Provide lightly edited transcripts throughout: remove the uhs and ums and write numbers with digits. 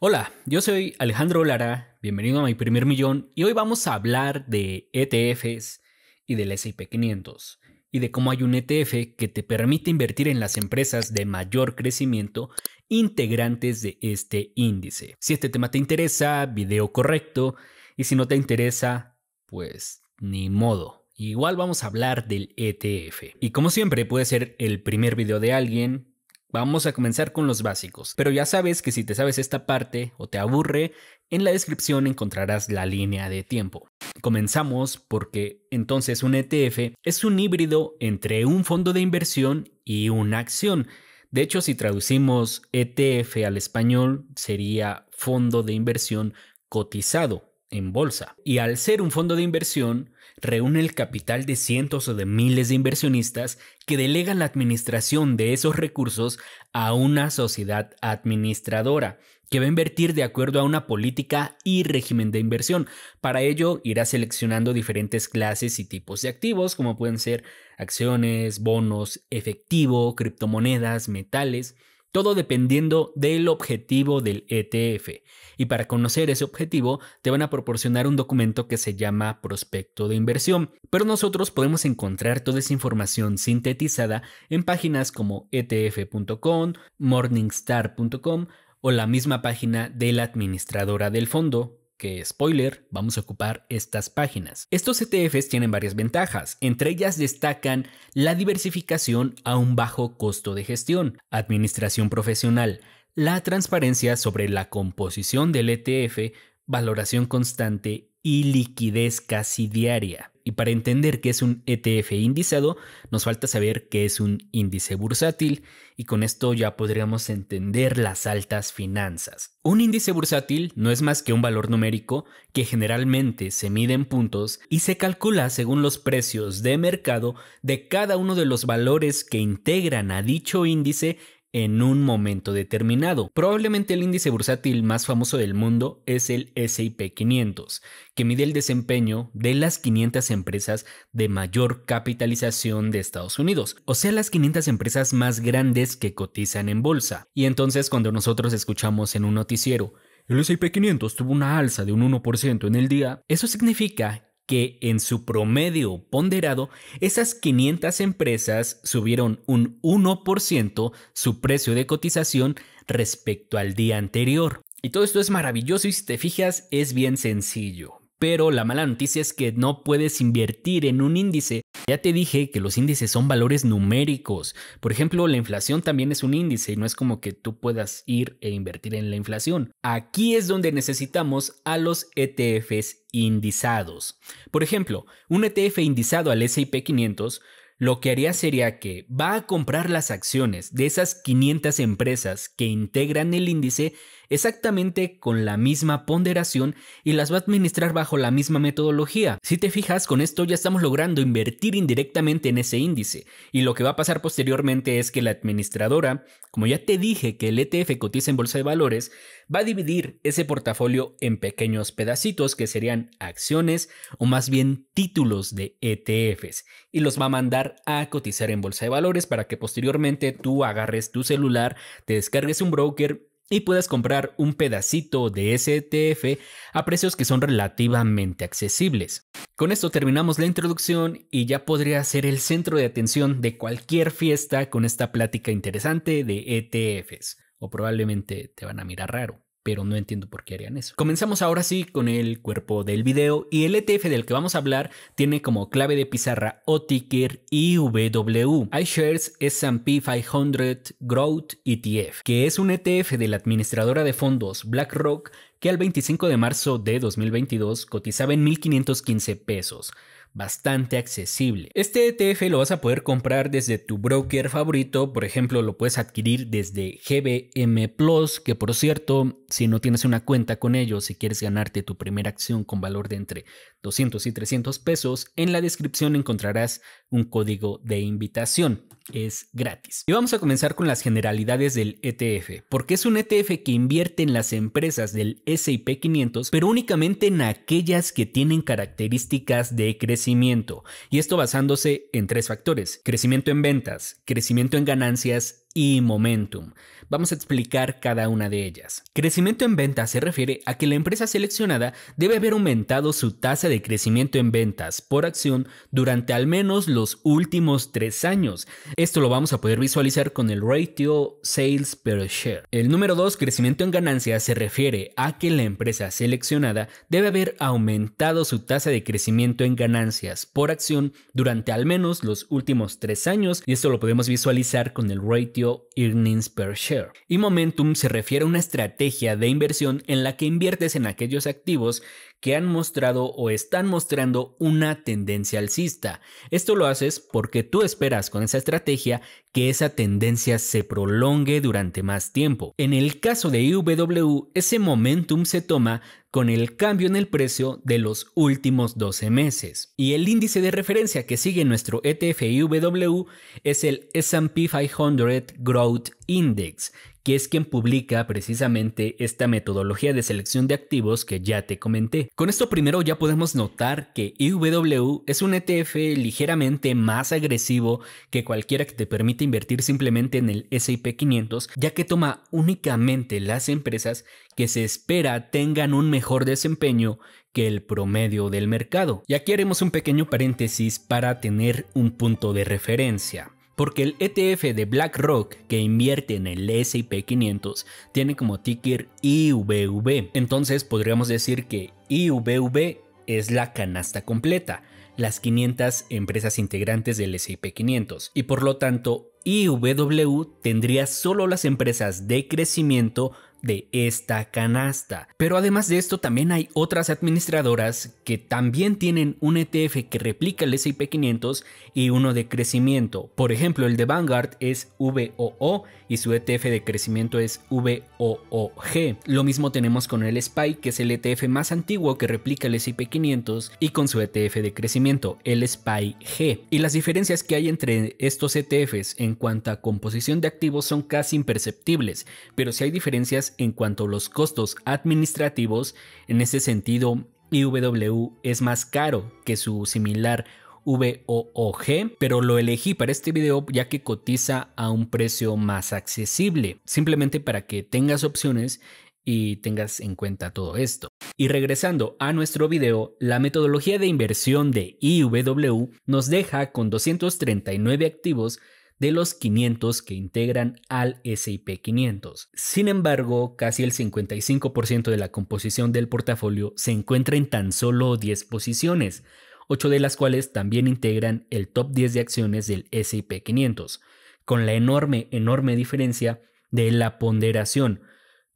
Hola, yo soy Alejandro Lara, bienvenido a Mi Primer Millón y hoy vamos a hablar de ETFs y del S&P 500 y de cómo hay un ETF que te permite invertir en las empresas de mayor crecimiento integrantes de este índice. Si este tema te interesa, video correcto, y si no te interesa, pues ni modo. Igual vamos a hablar del ETF. Y como siempre puede ser el primer video de alguien. Vamos a comenzar con los básicos, pero ya sabes que si te sabes esta parte o te aburre, en la descripción encontrarás la línea de tiempo. Comenzamos porque entonces un ETF es un híbrido entre un fondo de inversión y una acción. De hecho, si traducimos ETF al español, sería fondo de inversión cotizado en bolsa. Y al ser un fondo de inversión, reúne el capital de cientos o de miles de inversionistas que delegan la administración de esos recursos a una sociedad administradora que va a invertir de acuerdo a una política y régimen de inversión. Para ello, irá seleccionando diferentes clases y tipos de activos, como pueden ser acciones, bonos, efectivo, criptomonedas, metales, todo dependiendo del objetivo del ETF. Y para conocer ese objetivo, te van a proporcionar un documento que se llama prospecto de inversión. Pero nosotros podemos encontrar toda esa información sintetizada en páginas como etf.com, morningstar.com o la misma página de la administradora del fondo, que, spoiler, vamos a ocupar estas páginas. Estos ETFs tienen varias ventajas, entre ellas destacan la diversificación a un bajo costo de gestión, administración profesional, la transparencia sobre la composición del ETF, valoración constante y liquidez casi diaria. Y para entender qué es un ETF indizado, nos falta saber qué es un índice bursátil, y con esto ya podríamos entender las altas finanzas. Un índice bursátil no es más que un valor numérico que generalmente se mide en puntos y se calcula según los precios de mercado de cada uno de los valores que integran a dicho índice en un momento determinado. Probablemente el índice bursátil más famoso del mundo es el S&P 500, que mide el desempeño de las 500 empresas de mayor capitalización de Estados Unidos, o sea, las 500 empresas más grandes que cotizan en bolsa. Y entonces cuando nosotros escuchamos en un noticiero, el S&P 500 tuvo una alza de un 1% en el día, eso significa que en su promedio ponderado, esas 500 empresas subieron un 1% su precio de cotización respecto al día anterior. Y todo esto es maravilloso y si te fijas es bien sencillo. Pero la mala noticia es que no puedes invertir en un índice. Ya te dije que los índices son valores numéricos. Por ejemplo, la inflación también es un índice y no es como que tú puedas ir e invertir en la inflación. Aquí es donde necesitamos a los ETFs indizados. Por ejemplo, un ETF indizado al S&P 500 lo que haría sería que va a comprar las acciones de esas 500 empresas que integran el índice exactamente con la misma ponderación y las va a administrar bajo la misma metodología. Si te fijas, con esto ya estamos logrando invertir indirectamente en ese índice, y lo que va a pasar posteriormente es que la administradora, como ya te dije que el ETF cotiza en bolsa de valores, va a dividir ese portafolio en pequeños pedacitos que serían acciones o más bien títulos de ETFs, y los va a mandar a cotizar en bolsa de valores para que posteriormente tú agarres tu celular, te descargues un broker y puedas comprar un pedacito de ese ETF a precios que son relativamente accesibles. Con esto terminamos la introducción y ya podría ser el centro de atención de cualquier fiesta con esta plática interesante de ETFs. O probablemente te van a mirar raro, pero no entiendo por qué harían eso. Comenzamos ahora sí con el cuerpo del video, y el ETF del que vamos a hablar tiene como clave de pizarra o ticker IWW, iShares S&P 500 Growth ETF, que es un ETF de la administradora de fondos BlackRock que al 25 de marzo de 2022 cotizaba en 1,515 pesos. Bastante accesible. Este ETF lo vas a poder comprar desde tu broker favorito. Por ejemplo, lo puedes adquirir desde GBM Plus, que por cierto, si no tienes una cuenta con ellos y quieres ganarte tu primera acción con valor de entre 200 y 300 pesos, en la descripción encontrarás un código de invitación. Es gratis. Y vamos a comenzar con las generalidades del ETF, porque es un ETF que invierte en las empresas del S&P 500, pero únicamente en aquellas que tienen características de crecimiento, y esto basándose en tres factores: crecimiento en ventas, crecimiento en ganancias y momentum. Vamos a explicar cada una de ellas. Crecimiento en ventas se refiere a que la empresa seleccionada debe haber aumentado su tasa de crecimiento en ventas por acción durante al menos los últimos 3 años. Esto lo vamos a poder visualizar con el ratio sales per share. El número 2, crecimiento en ganancias, se refiere a que la empresa seleccionada debe haber aumentado su tasa de crecimiento en ganancias por acción durante al menos los últimos 3 años, y esto lo podemos visualizar con el ratio earnings per share. Y momentum se refiere a una estrategia de inversión en la que inviertes en aquellos activos que han mostrado o están mostrando una tendencia alcista. Esto lo haces porque tú esperas con esa estrategia que esa tendencia se prolongue durante más tiempo. En el caso de IWW, ese momentum se toma con el cambio en el precio de los últimos 12 meses. Y el índice de referencia que sigue nuestro ETF IWW es el S&P 500 Growth Index, que es quien publica precisamente esta metodología de selección de activos que ya te comenté. Con esto primero ya podemos notar que IWW es un ETF ligeramente más agresivo que cualquiera que te permita invertir simplemente en el S&P 500, ya que toma únicamente las empresas que se espera tengan un mejor desempeño que el promedio del mercado. Y aquí haremos un pequeño paréntesis para tener un punto de referencia. Porque el ETF de BlackRock que invierte en el S&P 500 tiene como ticker IWV. Entonces podríamos decir que IWV es la canasta completa, las 500 empresas integrantes del S&P 500. Y por lo tanto IWW tendría solo las empresas de crecimiento de esta canasta. Pero además de esto también hay otras administradoras que también tienen un ETF que replica el S&P 500 y uno de crecimiento. Por ejemplo, el de Vanguard es VOO y su ETF de crecimiento es VOOG. Lo mismo tenemos con el SPY, que es el ETF más antiguo que replica el S&P 500, y con su ETF de crecimiento, el SPY-G. Y las diferencias que hay entre estos ETFs en cuanto a composición de activos son casi imperceptibles, pero sí hay diferencias en cuanto a los costos administrativos. En ese sentido, IWW es más caro que su similar VOOG, pero lo elegí para este video ya que cotiza a un precio más accesible, simplemente para que tengas opciones y tengas en cuenta todo esto. Y regresando a nuestro video, la metodología de inversión de IWW nos deja con 239 activos de los 500 que integran al S&P 500. Sin embargo, casi el 55% de la composición del portafolio se encuentra en tan solo 10 posiciones, 8 de las cuales también integran el top 10 de acciones del S&P 500, con la enorme diferencia de la ponderación.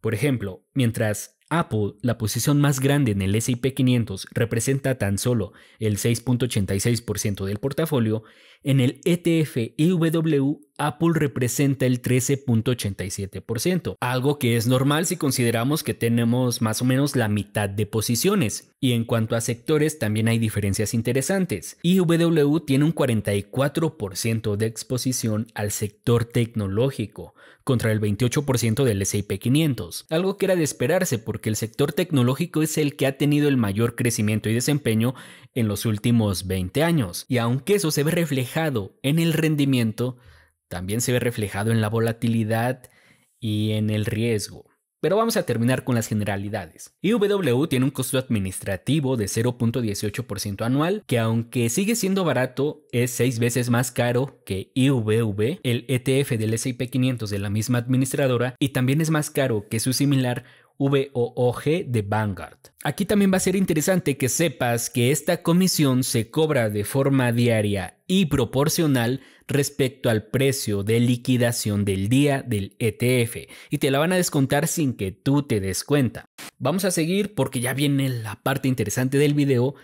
Por ejemplo, mientras Apple, la posición más grande en el S&P 500, representa tan solo el 6.86% del portafolio, en el ETF IWW Apple representa el 13.87%, algo que es normal si consideramos que tenemos más o menos la mitad de posiciones. Y en cuanto a sectores también hay diferencias interesantes. IWW tiene un 44% de exposición al sector tecnológico, contra el 28% del S&P 500, algo que era de esperarse porque el sector tecnológico es el que ha tenido el mayor crecimiento y desempeño en los últimos 20 años. Y aunque eso se ve reflejado en el rendimiento, también se ve reflejado en la volatilidad y en el riesgo. Pero vamos a terminar con las generalidades. IWW tiene un costo administrativo de 0.18% anual, que aunque sigue siendo barato, es 6 veces más caro que IWV, el ETF del S&P 500 de la misma administradora, y también es más caro que su similar VOOG de Vanguard. Aquí también va a ser interesante que sepas que esta comisión se cobra de forma diaria y proporcional respecto al precio de liquidación del día del ETF, y te la van a descontar sin que tú te des cuenta. Vamos a seguir porque ya viene la parte interesante del video.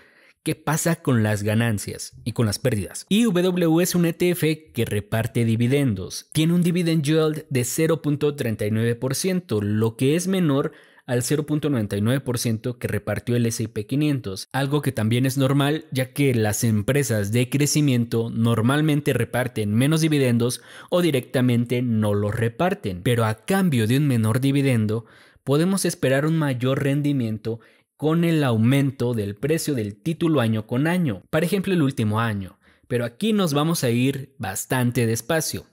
¿Qué pasa con las ganancias y con las pérdidas? IWW es un ETF que reparte dividendos. Tiene un dividend yield de 0.39%, lo que es menor al 0.99% que repartió el S&P 500, algo que también es normal ya que las empresas de crecimiento normalmente reparten menos dividendos o directamente no los reparten, pero a cambio de un menor dividendo podemos esperar un mayor rendimiento con el aumento del precio del título año con año, por ejemplo el último año, pero aquí nos vamos a ir bastante despacio.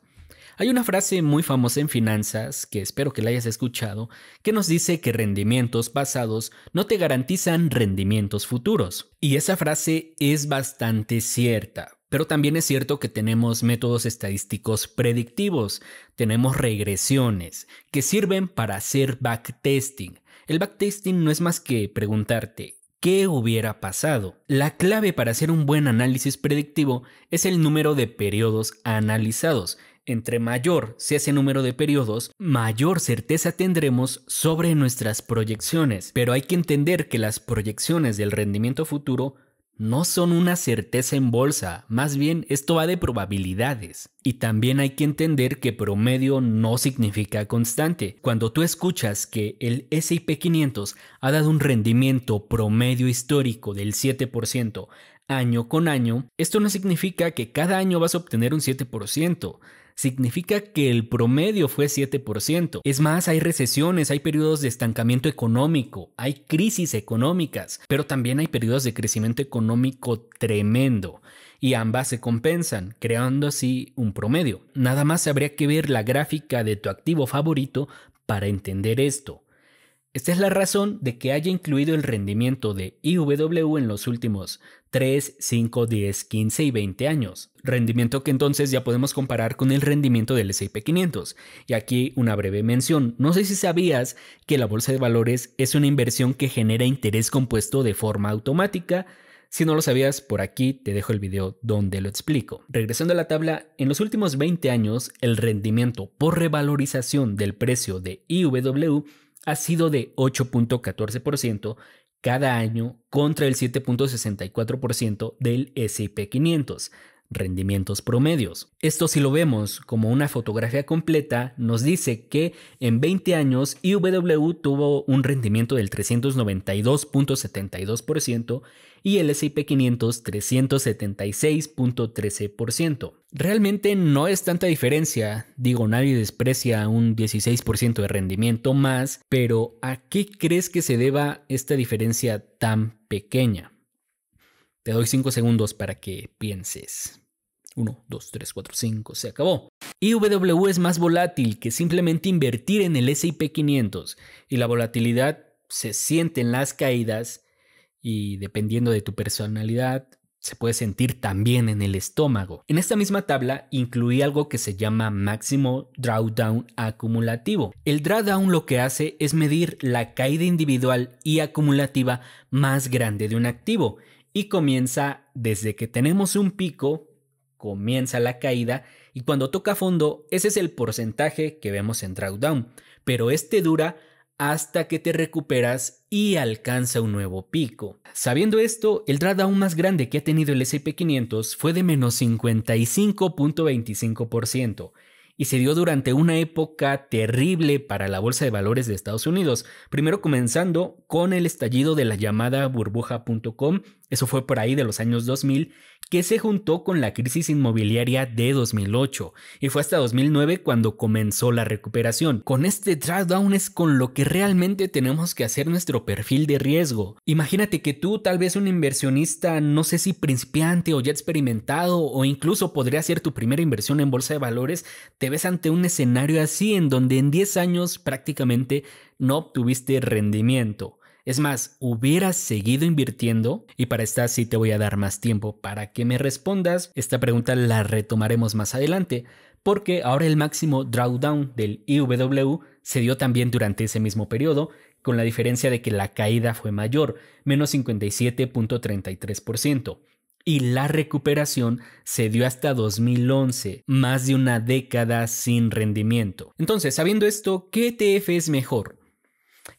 Hay una frase muy famosa en finanzas, que espero que la hayas escuchado, que nos dice que rendimientos pasados no te garantizan rendimientos futuros. Y esa frase es bastante cierta. Pero también es cierto que tenemos métodos estadísticos predictivos, tenemos regresiones, que sirven para hacer backtesting. El backtesting no es más que preguntarte, ¿qué hubiera pasado? La clave para hacer un buen análisis predictivo es el número de periodos analizados. Entre mayor sea ese número de periodos, mayor certeza tendremos sobre nuestras proyecciones. Pero hay que entender que las proyecciones del rendimiento futuro no son una certeza en bolsa, más bien esto va de probabilidades. Y también hay que entender que promedio no significa constante. Cuando tú escuchas que el S&P 500 ha dado un rendimiento promedio histórico del 7% año con año, esto no significa que cada año vas a obtener un 7%. Significa que el promedio fue 7%. Es más, hay recesiones, hay periodos de estancamiento económico, hay crisis económicas, pero también hay periodos de crecimiento económico tremendo. Y ambas se compensan, creando así un promedio. Nada más habría que ver la gráfica de tu activo favorito para entender esto. Esta es la razón de que haya incluido el rendimiento de IWW en los últimos 3, 5, 10, 15 y 20 años. Rendimiento que entonces ya podemos comparar con el rendimiento del S&P 500. Y aquí una breve mención. No sé si sabías que la bolsa de valores es una inversión que genera interés compuesto de forma automática. Si no lo sabías, por aquí te dejo el video donde lo explico. Regresando a la tabla, en los últimos 20 años, el rendimiento por revalorización del precio de IWW ha sido de 8.14% cada año contra el 7.64% del S&P 500, rendimientos promedios. Esto, si lo vemos como una fotografía completa, nos dice que en 20 años IWW tuvo un rendimiento del 392.72% y el S&P 500 376.13%. Realmente no es tanta diferencia, digo, nadie desprecia un 16% de rendimiento más, pero ¿a qué crees que se deba esta diferencia tan pequeña? Te doy 5 segundos para que pienses. 1, 2, 3, 4, 5, se acabó. IWW es más volátil que simplemente invertir en el S&P 500 y la volatilidad se siente en las caídas y dependiendo de tu personalidad se puede sentir también en el estómago. En esta misma tabla incluí algo que se llama máximo drawdown acumulativo. El drawdown lo que hace es medir la caída individual y acumulativa más grande de un activo y comienza desde que tenemos un pico, comienza la caída y cuando toca fondo ese es el porcentaje que vemos en drawdown, pero este dura hasta que te recuperas y alcanza un nuevo pico. Sabiendo esto, el drawdown más grande que ha tenido el S&P 500 fue de menos 55.25% y se dio durante una época terrible para la bolsa de valores de Estados Unidos, primero comenzando con el estallido de la llamada burbuja.com, eso fue por ahí de los años 2000, que se juntó con la crisis inmobiliaria de 2008 y fue hasta 2009 cuando comenzó la recuperación. Con este drawdown es con lo que realmente tenemos que hacer nuestro perfil de riesgo. Imagínate que tú, tal vez un inversionista, no sé si principiante o ya experimentado o incluso podría ser tu primera inversión en bolsa de valores, te ves ante un escenario así en donde en 10 años prácticamente no obtuviste rendimiento. Es más, ¿hubieras seguido invirtiendo? Y para esta sí te voy a dar más tiempo para que me respondas. Esta pregunta la retomaremos más adelante, porque ahora el máximo drawdown del IWW se dio también durante ese mismo periodo, con la diferencia de que la caída fue mayor, menos 57.33%. Y la recuperación se dio hasta 2011, más de una década sin rendimiento. Entonces, sabiendo esto, ¿qué ETF es mejor?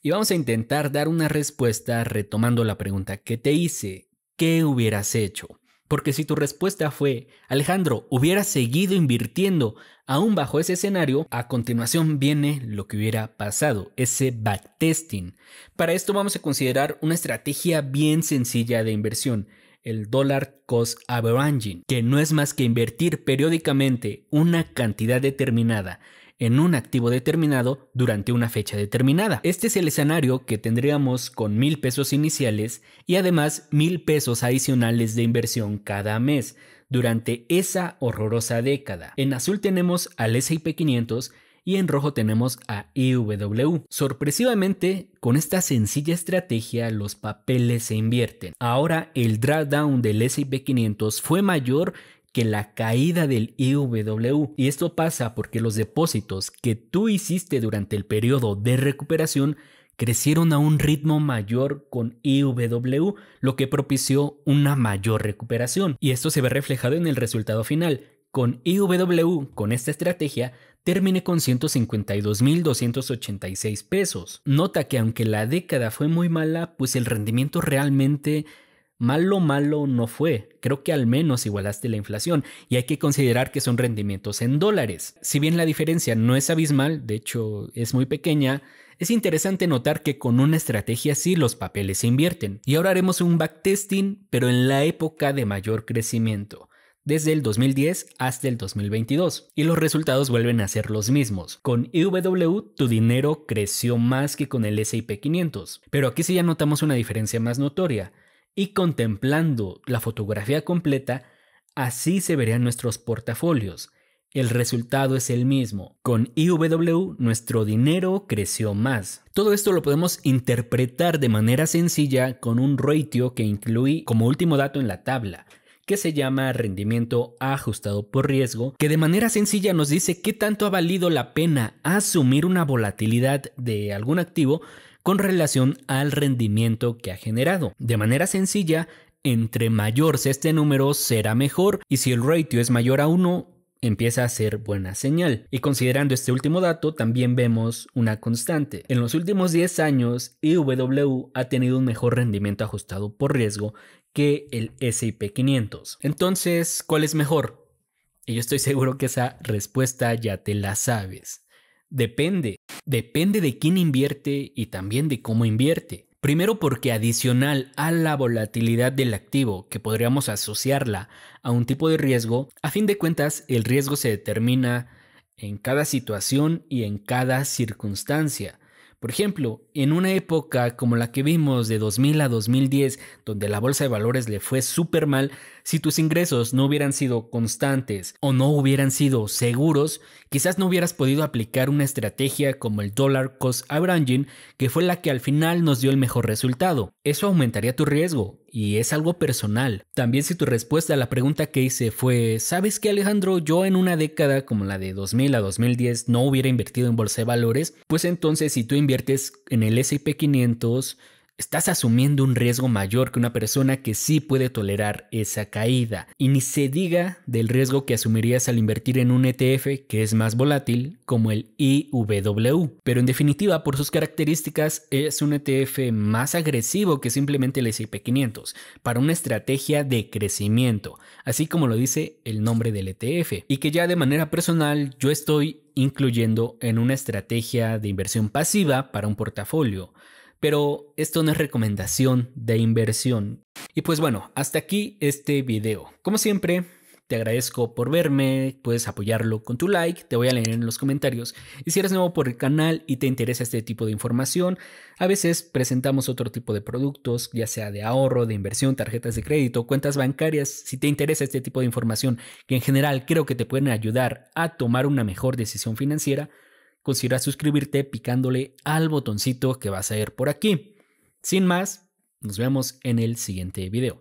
Y vamos a intentar dar una respuesta retomando la pregunta que te hice. ¿Qué hubieras hecho? Porque si tu respuesta fue, Alejandro, hubiera seguido invirtiendo aún bajo ese escenario, a continuación viene lo que hubiera pasado, ese backtesting. Para esto vamos a considerar una estrategia bien sencilla de inversión, el Dollar Cost Averaging, que no es más que invertir periódicamente una cantidad determinada en un activo determinado durante una fecha determinada. Este es el escenario que tendríamos con 1,000 pesos iniciales y además 1,000 pesos adicionales de inversión cada mes, durante esa horrorosa década. En azul tenemos al S&P 500 y en rojo tenemos a IWW. Sorpresivamente, con esta sencilla estrategia los papeles se invierten. Ahora el drawdown del S&P 500 fue mayor que la caída del IWW, y esto pasa porque los depósitos que tú hiciste durante el periodo de recuperación crecieron a un ritmo mayor con IWW, lo que propició una mayor recuperación, y esto se ve reflejado en el resultado final. Con IWW, con esta estrategia, terminé con 152,286 pesos. Nota que aunque la década fue muy mala, pues el rendimiento realmente malo no fue. Creo que al menos igualaste la inflación, y hay que considerar que son rendimientos en dólares. Si bien la diferencia no es abismal, de hecho es muy pequeña, es interesante notar que con una estrategia así los papeles se invierten. Y ahora haremos un backtesting, pero en la época de mayor crecimiento, desde el 2010 hasta el 2022, y los resultados vuelven a ser los mismos. Con IWW tu dinero creció más que con el S&P 500, pero aquí sí ya notamos una diferencia más notoria. Y contemplando la fotografía completa, así se verían nuestros portafolios. El resultado es el mismo. Con IWW nuestro dinero creció más. Todo esto lo podemos interpretar de manera sencilla con un ratio que incluí como último dato en la tabla, que se llama rendimiento ajustado por riesgo, que de manera sencilla nos dice qué tanto ha valido la pena asumir una volatilidad de algún activo con relación al rendimiento que ha generado. De manera sencilla, entre mayor sea este número, será mejor, y si el ratio es mayor a 1, empieza a ser buena señal. Y considerando este último dato, también vemos una constante. En los últimos 10 años, IWW ha tenido un mejor rendimiento ajustado por riesgo que el S&P 500. Entonces, ¿cuál es mejor? Y yo estoy seguro que esa respuesta ya te la sabes. Depende de quién invierte y también de cómo invierte. Primero porque adicional a la volatilidad del activo, que podríamos asociarla a un tipo de riesgo, a fin de cuentas el riesgo se determina en cada situación y en cada circunstancia. Por ejemplo, en una época como la que vimos de 2000 a 2010, donde la bolsa de valores le fue súper mal, si tus ingresos no hubieran sido constantes o no hubieran sido seguros, quizás no hubieras podido aplicar una estrategia como el Dollar Cost Averaging, que fue la que al final nos dio el mejor resultado. Eso aumentaría tu riesgo, y es algo personal. También si tu respuesta a la pregunta que hice fue ¿sabes qué, Alejandro? Yo en una década como la de 2000 a 2010 no hubiera invertido en bolsa de valores, pues entonces si tú inviertes en el S&P 500, estás asumiendo un riesgo mayor que una persona que sí puede tolerar esa caída. Y ni se diga del riesgo que asumirías al invertir en un ETF que es más volátil, como el IWW. Pero en definitiva, por sus características, es un ETF más agresivo que simplemente el S&P 500, para una estrategia de crecimiento, así como lo dice el nombre del ETF. Y que ya de manera personal yo estoy incluyendo en una estrategia de inversión pasiva para un portafolio. Pero esto no es recomendación de inversión. Y pues bueno, hasta aquí este video. Como siempre, te agradezco por verme, puedes apoyarlo con tu like, te voy a leer en los comentarios. Y si eres nuevo por el canal y te interesa este tipo de información, a veces presentamos otro tipo de productos, ya sea de ahorro, de inversión, tarjetas de crédito, cuentas bancarias. Si te interesa este tipo de información, que en general creo que te pueden ayudar a tomar una mejor decisión financiera, considera suscribirte picándole al botoncito que vas a ver por aquí. Sin más, nos vemos en el siguiente video.